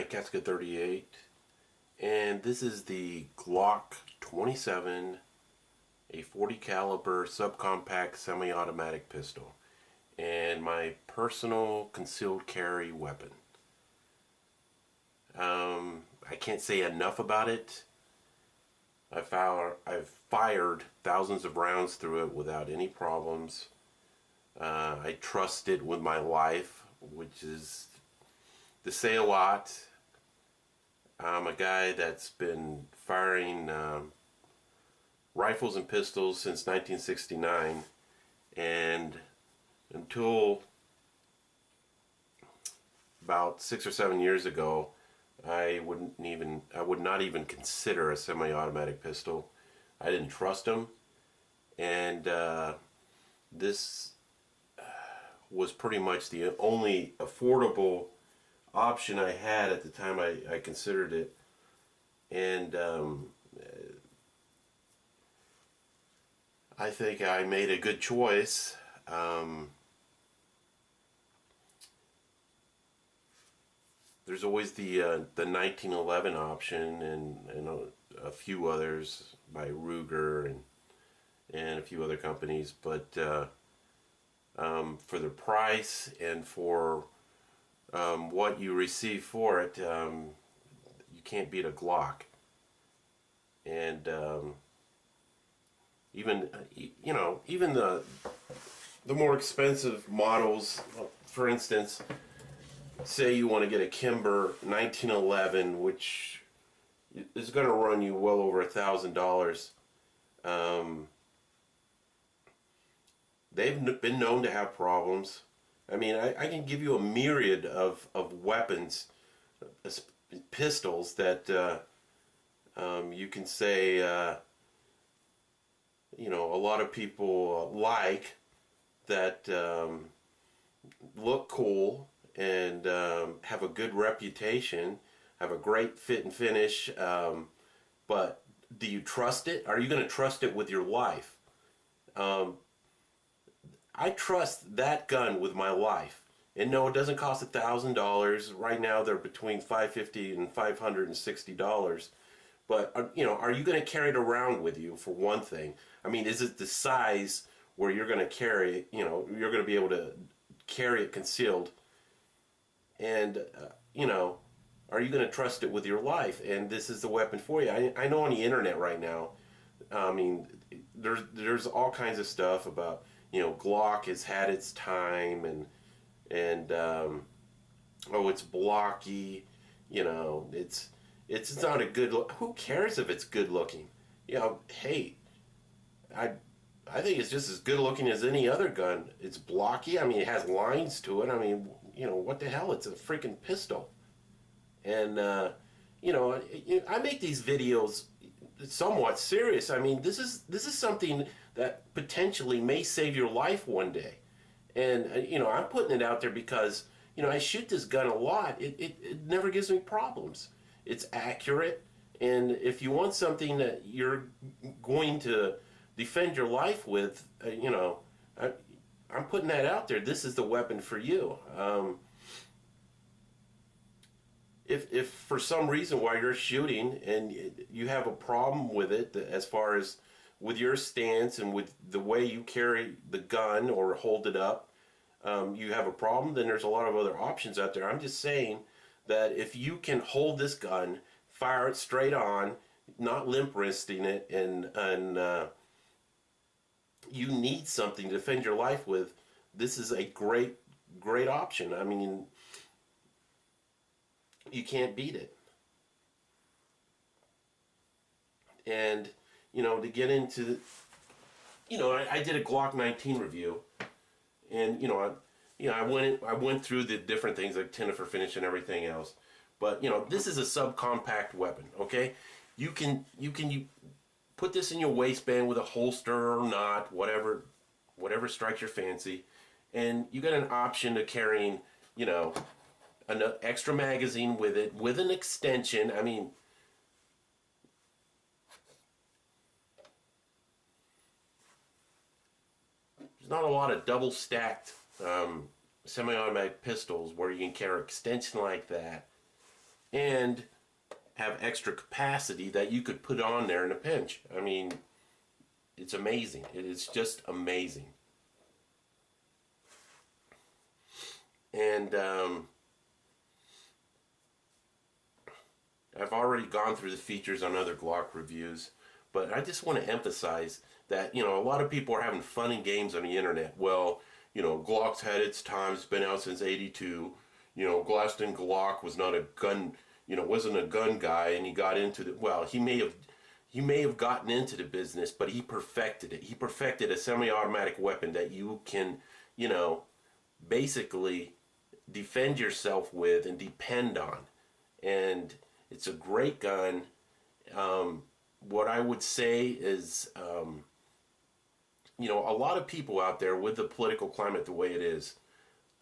Hi, Casca 38, and this is the Glock 27, a 40 caliber subcompact semi-automatic pistol, and my personal concealed carry weapon. I can't say enough about it. I've fired thousands of rounds through it without any problems. I trust it with my life, which is to say a lot. I'm a guy that's been firing rifles and pistols since 1969, and until about 6 or 7 years ago, I would not even consider a semi-automatic pistol. I didn't trust them, and this was pretty much the only affordable option I had at the time I considered it. And I think I made a good choice. There's always the 1911 option, and a few others by Ruger and a few other companies, but for the price and for what you receive for it, you can't beat a Glock. And even the more expensive models, for instance, say you want to get a Kimber 1911, which is going to run you well over $1,000. They've been known to have problems. I mean, I can give you a myriad of weapons, pistols that you can say, a lot of people like, that look cool and have a good reputation, have a great fit and finish, but do you trust it? Are you going to trust it with your life? I trust that gun with my life. And no, it doesn't cost $1,000. Right now they're between $550 and $560. But are you going to carry it around with you, for one thing? I mean, is it the size where you're going to carry it, you're going to be able to carry it concealed? And are you going to trust it with your life? And this is the weapon for you. I know on the internet right now, I mean, there's all kinds of stuff about, Glock has had its time, and oh, it's blocky, it's not a good look. Who cares if it's good looking? Hey, I think it's just as good looking as any other gun. It's blocky. I mean, it has lines to it. I mean, what the hell? It's a freaking pistol. And I make these videos somewhat serious. I mean, this is something that potentially may save your life one day. And I'm putting it out there because I shoot this gun a lot. It never gives me problems. It's accurate, and if you want something that you're going to defend your life with, I'm putting that out there. This is the weapon for you. If for some reason while you're shooting and you have a problem with it, as far as with your stance and with the way you carry the gun or hold it up, you have a problem, then there's a lot of other options out there. I'm just saying that if you can hold this gun, fire it straight on, not limp wristing it, and you need something to defend your life with, this is a great option. I mean, you can't beat it. And to get into I did a Glock 19 review, and I went through the different things like Tinifer finish and everything else. But this is a subcompact weapon. Okay, you can put this in your waistband with a holster or not, whatever strikes your fancy, and you got an option of carrying an extra magazine with it, with an extension. I mean, there's not a lot of double stacked semi-automatic pistols where you can carry an extension like that and have extra capacity that you could put on there in a pinch. I mean, it's amazing. It is just amazing. And I've already gone through the features on other Glock reviews, but I just want to emphasize that, you know, a lot of people are having fun and games on the internet. Well, you know, Glock's had its time. It's been out since '82. You know, Glaston Glock was not a gun, you know, wasn't a gun guy, and he got into the, well, he may have gotten into the business, but he perfected it. He perfected a semi-automatic weapon that you can, you know, basically defend yourself with and depend on. And it's a great gun. What I would say is, you know, a lot of people out there with the political climate the way it is,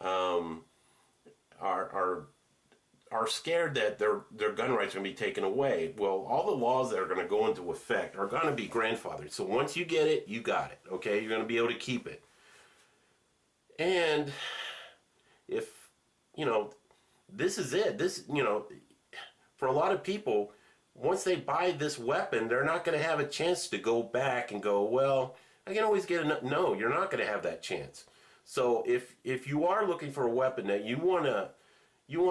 are scared that their gun rights are going to be taken away. Well, all the laws that are going to go into effect are going to be grandfathered. So once you get it, you got it. Okay, you're going to be able to keep it. And if, you know, this is it. This, you know, for a lot of people, once they buy this weapon, they're not going to have a chance to go back and go, well, I can always get enough. No, you're not going to have that chance. So if you are looking for a weapon that you want to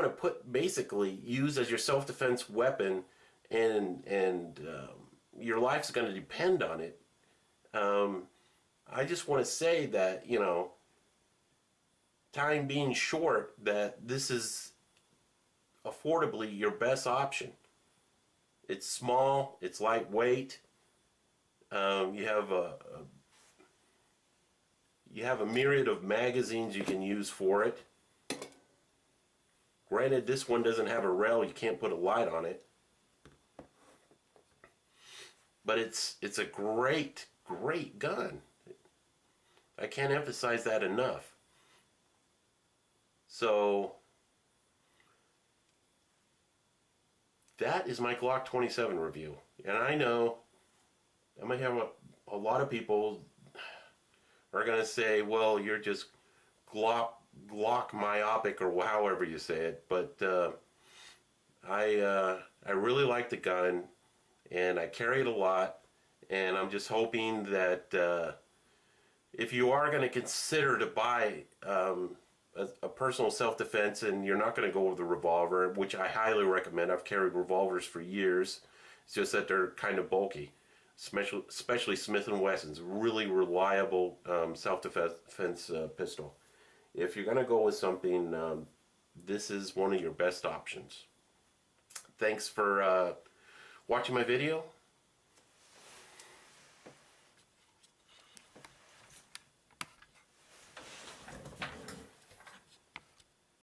put, basically use as your self-defense weapon, and your life's going to depend on it, I just want to say that, you know, time being short, that this is affordably your best option. It's small, it's lightweight. You have a myriad of magazines you can use for it. Granted, this one doesn't have a rail, you can't put a light on it. But it's a great gun. I can't emphasize that enough. So that is my Glock 27 review. And I know I might have a lot of people are going to say, well, you're just Glock myopic, or however you say it. But I really like the gun, and I carry it a lot. And I'm just hoping that if you are going to consider to buy a personal self-defense, and you're not going to go with the revolver, which I highly recommend. I've carried revolvers for years. It's just that they're kind of bulky, especially Smith & Wesson's really reliable self-defense pistol. If you're going to go with something, this is one of your best options. Thanks for watching my video.